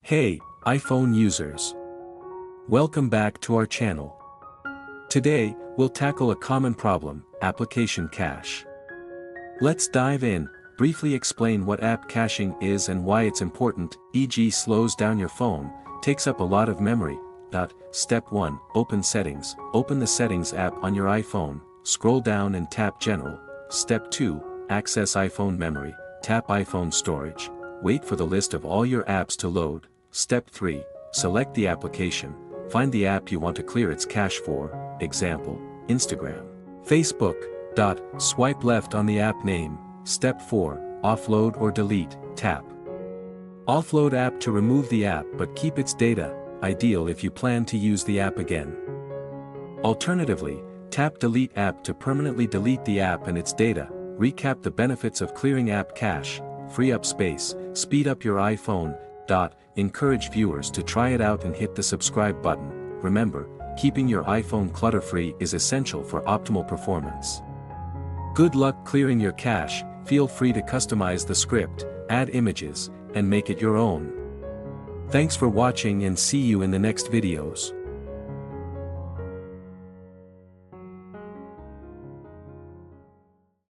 Hey, iPhone users! Welcome back to our channel. Today, we'll tackle a common problem, application cache. Let's dive in, briefly explain what app caching is and why it's important, e.g. slows down your phone, takes up a lot of memory. Step 1, Open Settings. Open the Settings app on your iPhone, scroll down and tap General. Step 2, Access iPhone Memory. Tap iPhone Storage. Wait for the list of all your apps to load. Step 3, select the application. Find the app you want to clear its cache for, example, Instagram, Facebook. Swipe left on the app name. Step 4, offload or delete. Tap Offload app to remove the app but keep its data, ideal if you plan to use the app again. Alternatively, tap Delete app to permanently delete the app and its data. Recap the benefits of clearing app cache: free up space, speed up your iPhone. Encourage viewers to try it out and hit the subscribe button. Remember, keeping your iPhone clutter-free is essential for optimal performance. Good luck clearing your cache. Feel free to customize the script, add images, and make it your own. Thanks for watching and see you in the next videos.